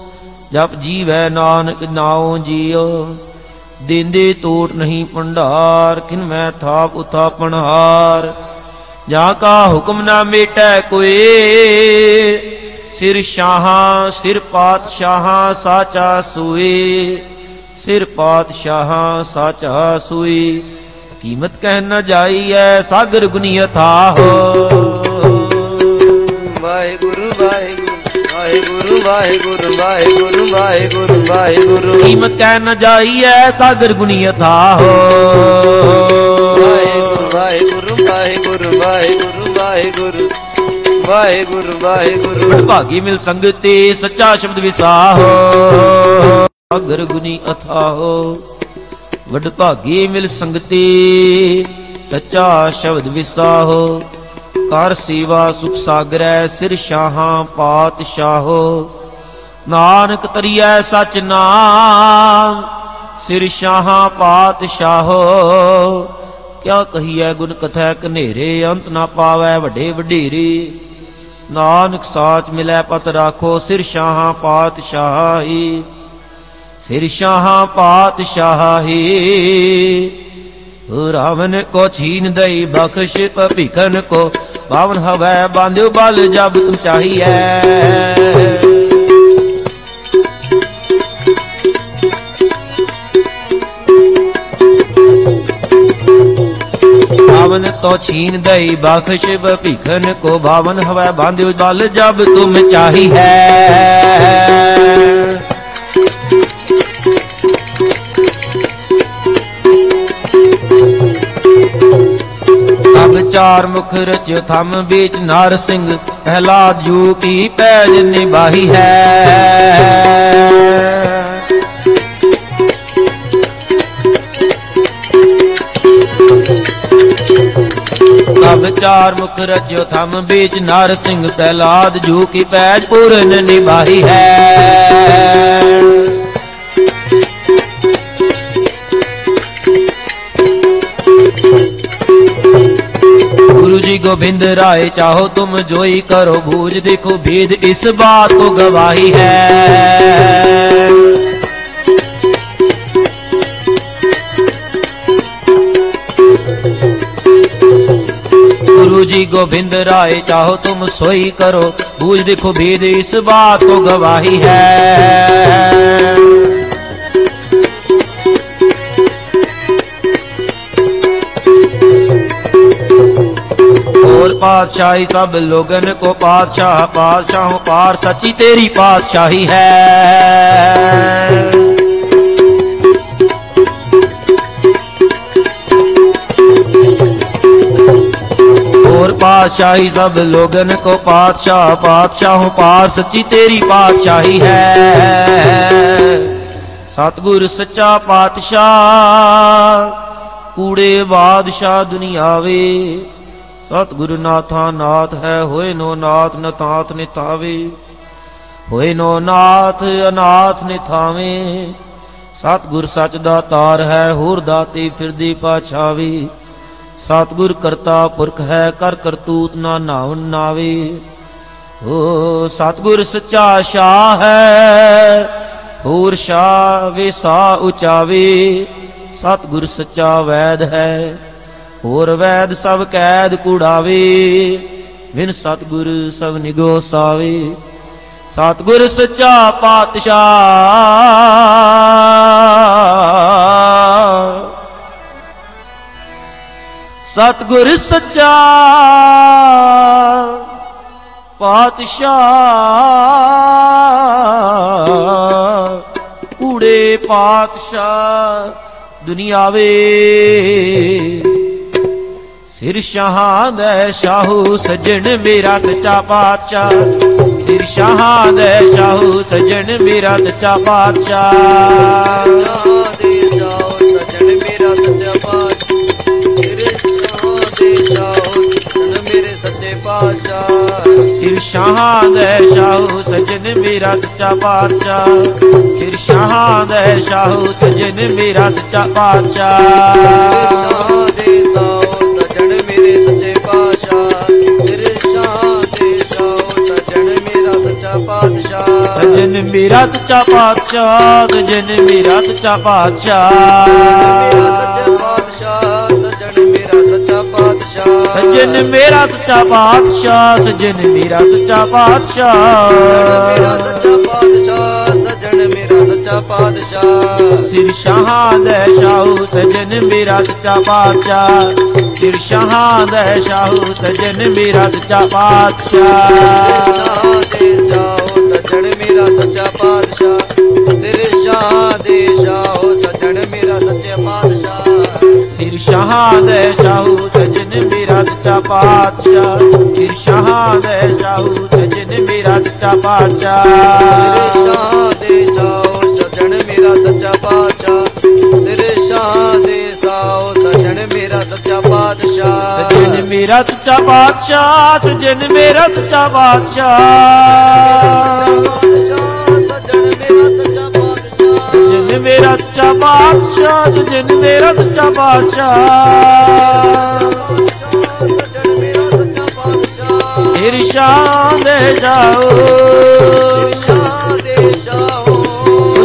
ਜਪ ਜੀਵੈ ਨਾਨਕ ਨਾਉ ਜੀਓ ਦਿੰਦੇ ਟੋਟ ਨਹੀਂ ਭੰਡਾਰ ਕਿਨ ਮੈਂ ਥਾਪ ਉਥਾਪਣਹਾਰ ਜਾਂ ਕਾ ਹੁਕਮ ਨਾ ਮੇਟੈ ਕੋਏ ਸਿਰ ਸ਼ਾਹਾਂ ਸਿਰ ਪਾਤਸ਼ਾਹਾਂ ਸਾਚਾ ਸੂਏ ਸਿਰ ਪਾਤਸ਼ਾਹਾਂ ਸਾਚਾ ਸੂਏ ਕੀਮਤ ਕਹਿ ਨ ਜਾਈਐ ਸਾਗਰ ਗੁਨੀ ਅਥਾਹ ਵਾਹਿਗੁਰੂ ਵਾਹਿਗੁਰੂ ਵਾਹਿਗੁਰੂ ਵਾਹਿਗੁਰੂ ਵਾਹਿਗੁਰੂ ਵਾਹਿਗੁਰੂ ਕੀਮਤ ਕਹਿ ਨ ਜਾਈਐ ਸਾਗਰ ਗੁਨੀ ਅਥਾਹ ਵਾਹਿਗੁਰੂ ਵਾਹਿਗੁਰੂ ਵਾਹਿਗੁਰੂ ਵਾਹਿਗੁਰੂ ਵਾਹਿਗੁਰੂ ਵਾਹਿਗੁਰੂ ਵਾਹਿਗੁਰੂ ਵਡਭਾਗੀ ਮਿਲ ਸੰਗਤ ਤੇ ਸੱਚਾ ਸ਼ਬਦ ਵਿਸਾਹੋ ਸਾਗਰ ਗੁਨੀ ਅਥਾਹੋ ਵਡਭਾਗੀ ਮਿਲ ਸੰਗਤੀ ਸੱਚਾ ਸ਼ਬਦ ਵਿਸਾਹੋ ਕਰ ਸੇਵਾ ਸੁਖ ਸਾਗਰੈ ਸਿਰ ਸ਼ਾਹਾਂ ਪਾਤਸ਼ਾਹੋ ਨਾਨਕ ਤਰੀਐ ਸਚ ਨਾਮ ਸਿਰ ਸ਼ਾਹਾਂ ਪਾਤਸ਼ਾਹੋ ਕਿਆ ਕਹੀਐ ਗੁਣ ਕਥੈ ਕਨੇਰੇ ਅੰਤ ਨਾ ਪਾਵੈ ਵੱਡੇ ਵਡੇਰੇ ਨਾਨਕ ਸਾਚ ਮਿਲੈ ਪਤ ਰਾਖੋ ਸਿਰ ਸ਼ਾਹਾਂ ਪਾਤਸ਼ਾਹੀ ਸਿਰ ਸ਼ਾਹਾਂ ਪਾਤਸ਼ਾਹੀ ਰਾਵਨ ਕੋ ਛੀਨ ਦਈ ਬਖਸ਼ ਭਿਖਨ ਕੋ ਪਾਵਨ ਹਵੈ ਬਾਂਧਿਓ ਬਲ ਜਬ ਤੁਮ ਚਾਹੀਐ पावन तो छीन दई बख्श भीखन को भावन हवै बांध्यो बल जब तुम चाही है। अब चार मुख रच्यो थम बीच नार सिंह प्रहलाद जू की पैज निभाई है। अब चार मुख रच्यो थम बीच नार सिंह प्रहलाद जू की पैज पूर्ण निभाई है। गुरु जी गोविंद राय चाहो तुम जोई करो भूज देखो भेद इस बात को गवाही है। गुरु जी गोविंद राय चाहो तुम सोई करो भूज देखो भेद इस बात को गवाही है। और पातशाही सब लोगन को पातशाह पातशाहों पार सच्ची तेरी पातशाही है। और पातशाही सब लोगन को पातशाह पातशाहों पार सच्ची तेरी पातशाही है। सतगुर सच्चा पातशाह कूड़े बादशाह दुनियावे सतगुरु नाथा नाथ है होए नो नाथ नतात निथावे होए नो नाथ अनाथ निथावे। सतगुर सच दातार है होर दाते फिरदी पाछावे। सतगुर करता पुरख है कर करतूत ना नावन नावे। ओ सतगुर सच्चा शाह है होर शाह वे सा उचावे। सतगुर सच्चा वैद है और वैद सब कैद कुड़ावे। बिन सतगुर सब निगो सावे। सतगुर सच्चा पातशाह सतगुर सच्चा पातशाह कूड़े पातशाह दुनियावे। सिर शाहां दे शाहू सजन मेरा सच्चा पातशाह। सिर शाहां दे शाहू सजन मेरा सच्चा पातशाह। सिर शाहां दे शाहू सजन मेरा सच्चा पातशाह। सिर शाहां दे शाहू सजन मेरा सच्चा पातशाह। सजन मेरा सच्चा पातशाह सजन मेरा सच्चा पातशाह। सजन मेरा सच्चा पातशाह सजन मेरा सच्चा पातशाह। सिर शाहां दे शाहू सजन मेरा सच्चा पातशाह। सिर शाहां दे शाहू सजन मेरा सच्चा पातशाह। सजन मेरा सच्चा पातशाह। सिर शाह दे शाहू सजन मेरा सच्चा पातशाह। सिर शाहां दे शाहू सजन मेरा सच्चा पातशाह। सिर शाहां दे शाहू सजन मेरा सच्चा पातशाह। सजन मेरा सच्चा पातशाह। सिर शाह दे शाहू सजन मेरा सच्चा पातशाह। सजन मेरा सच्चा पातशाह सजन मेरा सच्चा पातशाह। सजन मेरा सच्चा पातशाह सजन मेरा सच्चा पातशाह। सिर शाह दे जाओ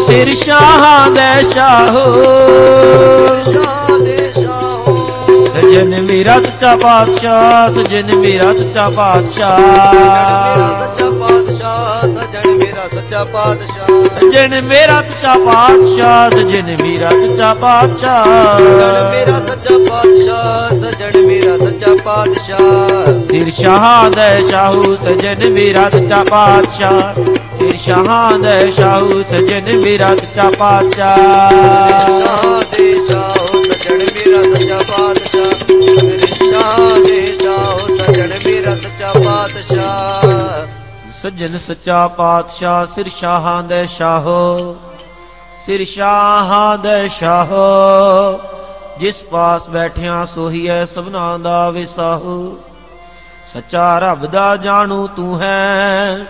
सिर शाह दे शाहो। सजन मेरा सच्चा पातशाह सजन मेरा सच्चा पातशाह। सजन मेरा ਸੱਚਾ ਪਾਤਸ਼ਾਹ ਸੱਜਣ ਮੇਰਾ ਸੱਚਾ ਪਾਤਸ਼ਾਹ ਸੱਜਣ ਮੇਰਾ ਸੱਚਾ ਪਾਤਸ਼ਾਹ ਸੱਜਣ ਮੇਰਾ ਸੱਚਾ ਪਾਤਸ਼ਾਹ ਸੱਜਣ ਮੇਰਾ ਸੱਚਾ ਪਾਤਸ਼ਾਹ ਸਿਰ ਸ਼ਾਹਾਂ ਦੇ ਸ਼ਾਹੂ ਸੱਜਣ ਮੇਰਾ ਸੱਚਾ ਪਾਤਸ਼ਾਹ ਸਿਰ ਸ਼ਾਹਾਂ ਦੇ ਸ਼ਾਹੂ ਸੱਜਣ ਮੇਰਾ ਸੱਚਾ ਪਾਤਸ਼ਾਹ ਸ਼ਾਹ ਦੇ ਸ਼ਾਹੂ ਸੱਜਣ ਮੇਰਾ ਸੱਚਾ ਪਾਤਸ਼ਾਹ ਸਿਰ ਸ਼ਾਹ ਦੇ ਸ਼ਾਹੂ ਸੱਜਣ ਮੇਰਾ ਸੱਚਾ ਪਾਤਸ਼ਾਹ ਸੱਜਣ ਸੱਚਾ ਪਾਤਸ਼ਾਹ ਸਿਰ ਸ਼ਾਹਾਂ ਦੇ ਸ਼ਾਹੋ ਸਿਰ ਸ਼ਾਹਾਂ ਦੇ ਸ਼ਾਹੋ ਜਿਸ ਪਾਸ ਬੈਠਿਆ ਸੋਹੀ ਹੈ ਸਭਨਾ ਦਾ ਵਿਸਾਹੂ ਸੱਚਾ ਰੱਬ ਦਾ ਜਾਣੂ ਤੂੰ ਹੈ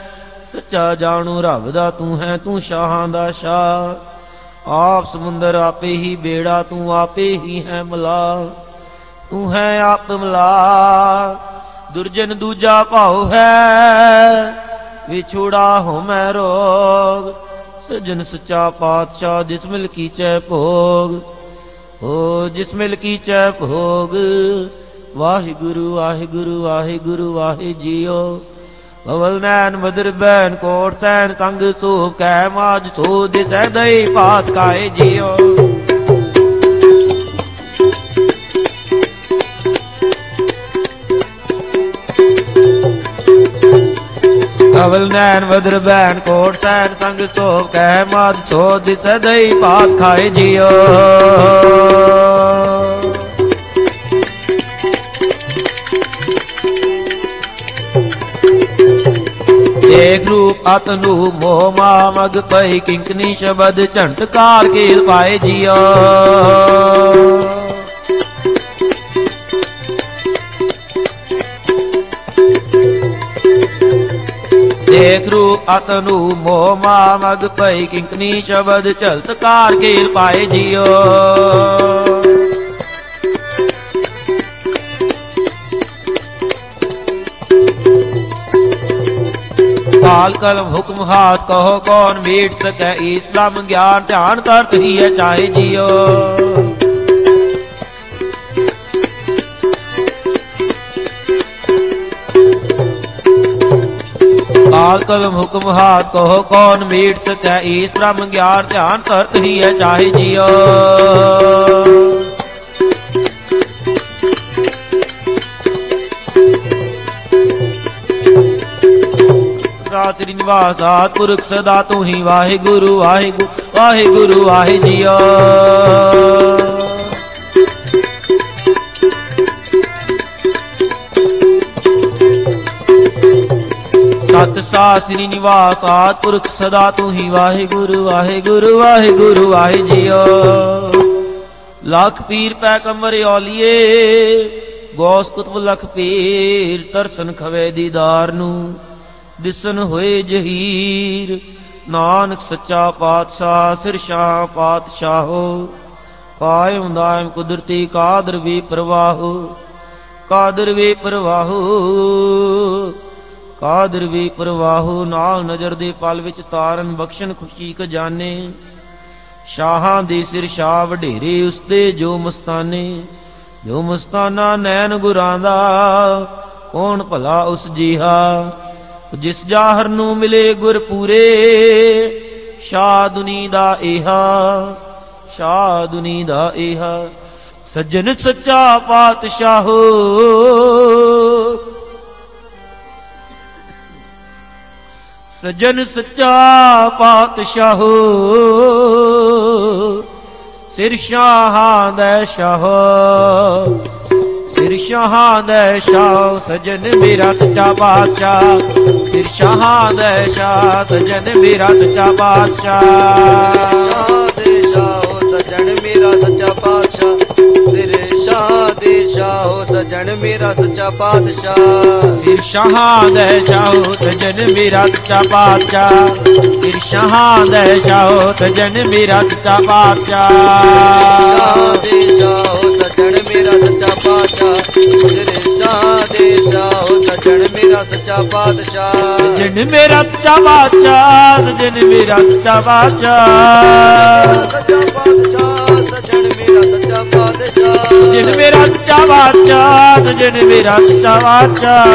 ਸੱਚਾ ਜਾਣੂ ਰੱਬ ਦਾ ਤੂੰ ਹੈ ਤੂੰ ਸ਼ਾਹਾਂ ਦਾ ਸ਼ਾਹ ਆਪ ਸਮੁੰਦਰ ਆਪੇ ਹੀ ਬੇੜਾ ਤੂੰ ਆਪੇ ਹੀ ਹੈ ਮਲਾ ਤੂੰ ਹੈ ਆਪ ਮਲਾ ਦੁਰਜਨ ਦੂਜਾ ਭਾਉ ਹੈ ਵਿਛੋੜਾ ਹੋ ਮੈਂ ਰੋਗ ਸੱਜਣ ਸੱਚਾ ਪਾਤਸ਼ਾਹ ਜਿਸ ਮਿਲ ਕੀਚੈ ਭੋਗ ਹੋ ਜਿਸ ਮਿਲ ਕੀਚੈ ਭੋਗ ਵਾਹਿਗੁਰੂ ਵਾਹਿਗੁਰੂ ਵਾਹਿਗੁਰੂ ਵਾਹਿ ਜੀਓ ਬਵਲ ਨੈਣ ਮਦਰ ਬੈਨ ਕੋਟ ਸੈਨ ਸੰਗ ਸੋ ਕੈ ਮਾਜ ਸੋ ਦਿਸੈ ਦਈ ਪਾਤ ਕਾਏ ਜੀਓ ਕਵਲ ਨੈਣ ਵਦਰ ਬੈਨ ਕੋਟ ਸੈਨ ਸੰਗ ਸੋ ਕਹਿ ਮਾਦ ਸੋ ਦਿਸ ਦਈ ਪਾਤ ਖਾਏ ਜੀਓ ਦੇਖ ਰੂਪ ਅਤਨੂ ਮੋਹ ਮਾ ਮਗ ਪਈ ਕਿੰਕਨੀ ਸ਼ਬਦ ਝੰਟਕਾਰ ਕੀਲ ਪਾਏ ਜੀਓ ਦੇਖ ਰੂਪ ਅਤਨੂ ਮੋਹ ਮਾ ਮਗ ਪਈ ਕਿੰਕਨੀ ਸ਼ਬਦ ਝਲਤਕਾਰ ਕੀਲ ਪਾਏ ਜੀਓ ਕਾਲ ਕਲਮ ਹੁਕਮ ਹਾਥ ਕਹੋ ਕੌਣ ਮੀਟ ਸਕੈ ਈਸ ਬ੍ਰਹਮ ਗਿਆਨ ਧਿਆਨ ਕਰਤ ਹੀ ਹੈ ਚਾਹੇ ਜੀਓ ਕਾਲ ਕਲਮ ਹੁਕਮ ਹਾਥ ਕਹੋ ਕੌਣ ਮੀਟ ਸਕੈ ਈਸ ਬ੍ਰਹਮ ਗਿਆਨ ਧਿਆਨ ਕਰਤ ਹੀ ਹੈ ਚਾਹੇ ਜੀਓ ਸ੍ਰੀ ਨਿਵਾਸ ਆਦ ਪੁਰਖ ਸਦਾ ਤੂੰ ਹੀ ਵਾਹਿਗੁਰੂ ਵਾਹਿਗੁਰੂ ਵਾਹਿਗੁਰੂ ਵਾਹਿ ਜੀਓ ਸਤ ਸਾ ਸ੍ਰੀ ਨਿਵਾਸ ਆਦ ਪੁਰਖ ਸਦਾ ਤੂੰ ਹੀ ਵਾਹਿਗੁਰੂ ਵਾਹਿਗੁਰੂ ਵਾਹਿਗੁਰੂ ਵਾਹਿ ਜੀਓ ਲੱਖ ਪੀਰ ਪੈ ਕਮਰ ਔਲੀਏ ਗੌਸ ਕੁਤਬ ਲਖ ਪੀਰ ਤਰਸਨ ਖਵੇ ਦੀਦਾਰ ਨੂੰ ਦਿਸਨ ਹੋਏ ਜਹੀਰ ਨਾਨਕ ਸੱਚਾ ਪਾਤਸ਼ਾਹ ਸਿਰ ਸ਼ਾਹ ਪਾਤਸ਼ਾਹੋ ਕਾਇਮ ਦਾਇਮ ਕੁਦਰਤੀ ਕਾਦਰ ਵੀ ਪ੍ਰਵਾਹੋ ਕਾਦਰ ਵੀ ਪ੍ਰਵਾਹੋ ਕਾਦਰ ਵੀ ਪ੍ਰਵਾਹੋ ਨਾਲ ਨਜ਼ਰ ਦੇ ਪਲ ਵਿੱਚ ਤਾਰਨ ਬਖਸ਼ਣ ਖੁਸ਼ੀ ਖਜ਼ਾਨੇ ਸ਼ਾਹਾਂ ਦੇ ਸਿਰ ਸ਼ਾਹ ਵਡੇਰੇ ਉਸਦੇ ਜੋ ਮਸਤਾਨਾ ਨੈਣ ਗੁਰਾਂ ਦਾ ਕੌਣ ਭਲਾ ਉਸ ਜੀਹਾ ਜਿਸ ਜਾਹਰ ਨੂੰ ਮਿਲੇ ਗੁਰ ਪੂਰੇ ਸ਼ਾਹ ਦੁਨੀ ਦਾ ਇਹਾ ਸ਼ਾਹ ਦੁਨੀ ਦਾ ਇਹਾ ਸੱਜਣ ਸੱਚਾ ਪਾਤਸ਼ਾਹੋ ਸੱਜਣ ਸੱਚਾ ਪਾਤਸ਼ਾਹੋ ਸਿਰ ਸ਼ਾਹਾਂ ਦੇ ਸ਼ਾਹੋ ਸਿਰ ਸ਼ਾਹਾਂ ਦੇ ਸ਼ਾਹ ਸਜਣ ਮੇਰਾ ਸੱਚਾ ਪਾਤਸ਼ਾਹ ਸਿਰ ਸ਼ਾਹਾਂ ਦੇ ਸ਼ਾਹ ਸਜਣ ਮੇਰਾ ਸੱਚਾ ਪਾਤਸ਼ਾਹ ਸ਼ਾਹ ਦੇ ਸ਼ਾਹ ਸਜਣ ਮੇਰਾ ਸੱਚਾ ਪਾਤਸ਼ਾਹ ਸਿਰ ਸ਼ਾਹ ਦੇ ਸ਼ਾਹ ਸਜਣ ਮੇਰਾ ਸੱਚਾ ਪਾਤਸ਼ਾਹ ਸਿਰ ਸ਼ਾਹਾਂ ਦੇ ਸ਼ਾਹ ਸਜਣ ਮੇਰਾ ਸੱਚਾ ਪਾਤਸ਼ਾਹ ਸਿਰ ਸ਼ਾਹਾਂ ਦੇ ਸ਼ਾਹ ਸਜਣ ਮੇਰਾ ਸੱਚਾ ਪਾਤਸ਼ਾਹ ਸ਼ਾਹ ਦੇ ਸ਼ਾਹ ਸਜਣ ਮੇਰਾ ਸੱਚਾ ਪਾਤਸ਼ਾਹ ਸਿਰ ਸ਼ਾਹ ਦੇ ਸ਼ਾਹ ਸਜਣ ਮੇਰਾ ਸੱਚਾ ਪਾਤਸ਼ਾਹ ਸਜਣ ਮੇਰਾ ਸੱਚਾ ਪਾਤਸ਼ਾਹ ਸਜਣ ਮੇਰਾ ਸੱਚਾ ਪਾਤਸ਼ਾਹ ਸੱਚਾ ਪਾਤਸ਼ਾਹ ਸਜਣ ਮੇਰਾ ਸੱਚਾ ਪਾਤਸ਼ਾਹ ਸਜਣ ਮੇਰਾ ਸੱਚਾ ਪਾਤਸ਼ਾਹ ਸਜਣ ਮੇਰਾ ਸੱਚਾ ਪਾਤਸ਼ਾਹ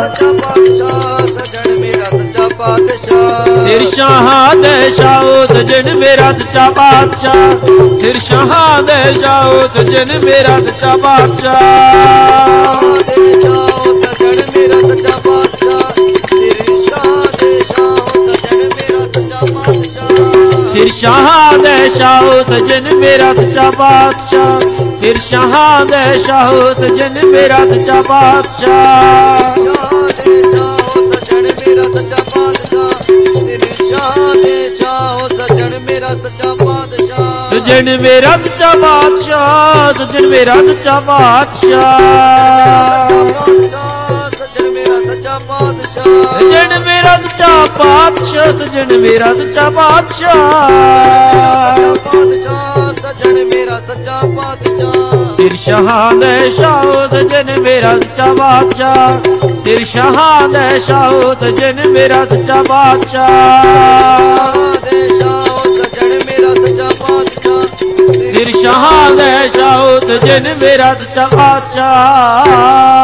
ਸੱਚਾ ਪਾਤਸ਼ਾਹ ਸਜਣ ਮੇਰਾ ਸੱਚਾ ਪਾਤਸ਼ਾਹ ਸਿਰ ਸ਼ਾਹਾਂ ਦੇ ਸ਼ਾਹੋ ਸਜਣ ਮੇਰਾ ਸੱਚਾ ਪਾਤਸ਼ਾਹ ਸਿਰ ਸ਼ਾਹਾਂ ਦੇ ਸ਼ਾਹੋ ਸਜਣ ਮੇਰਾ ਸੱਚਾ ਪਾਤਸ਼ਾਹ ਦੇ ਜਾਓ ਸਜਣ ਮੇਰਾ ਸੱਚਾ ਪਾਤਸ਼ਾਹ ਸਿਰ ਸ਼ਾਹ ਦੇ ਸ਼ਾਹੋ ਸਜਣ ਮੇਰਾ ਸੱਚਾ ਪਾਤਸ਼ਾਹ ਸਿਰ ਸ਼ਾਹਾਂ ਦੇ ਸ਼ਾਹੋ ਸਜਣ ਮੇਰਾ ਸੱਚਾ ਪਾਤਸ਼ਾਹ ਸਿਰ ਸ਼ਾਹਾਂ ਦੇ ਸ਼ਾਹੋ ਸਜਣ ਮੇਰਾ ਸੱਚਾ ਪਾਤਸ਼ਾਹ ਸ਼ਾਹ ਦੇ ਜਾਓ ਸਜਣ ਮੇਰਾ ਸੱਚਾ ਪਾਤਸ਼ਾਹ ਸਿਰ ਸ਼ਾਹ ਦੇ ਸ਼ਾਹੋ ਸਜਣ ਮੇਰਾ ਸੱਚਾ ਪਾਤਸ਼ਾਹ ਸਜਣ ਮੇਰਾ ਸੱਚਾ ਪਾਤਸ਼ਾਹ ਸਜਣ ਮੇਰਾ ਸੱਚਾ ਪਾਤਸ਼ਾਹ ਸਜਣ ਮੇਰਾ ਸੱਚਾ ਪਾਤਸ਼ਾਹ ਸਜਣ ਮੇਰਾ ਸੱਚਾ ਪਾਤਸ਼ਾਹ ਸਜਣ ਮੇਰਾ ਸੱਚਾ ਪਾਤਸ਼ਾਹ ਸਜਣ ਮੇਰਾ ਸੱਚਾ ਪਾਤਸ਼ਾਹ ਸਿਰ ਸ਼ਾਹਾਂ ਦੇ ਸ਼ਾਹੋ ਸਜਣ ਮੇਰਾ ਸੱਚਾ ਪਾਤਸ਼ਾਹ ਸਿਰ ਸ਼ਾਹਾਂ ਦੇ ਸ਼ਾਹੋ ਸਜਣ ਮੇਰਾ ਸੱਚਾ ਪਾਤਸ਼ਾਹ ਦੇ ਸ਼ਾਹੋ ਸਜਣ ਮੇਰਾ ਸੱਚਾ ਪਾਤਸ਼ਾਹ ਸਿਰ ਸ਼ਾਹਾਂ ਦੇ ਸ਼ਾਹੋ ਸਜਣ ਮੇਰਾ ਸੱਚਾ ਪਾਤਸ਼ਾਹ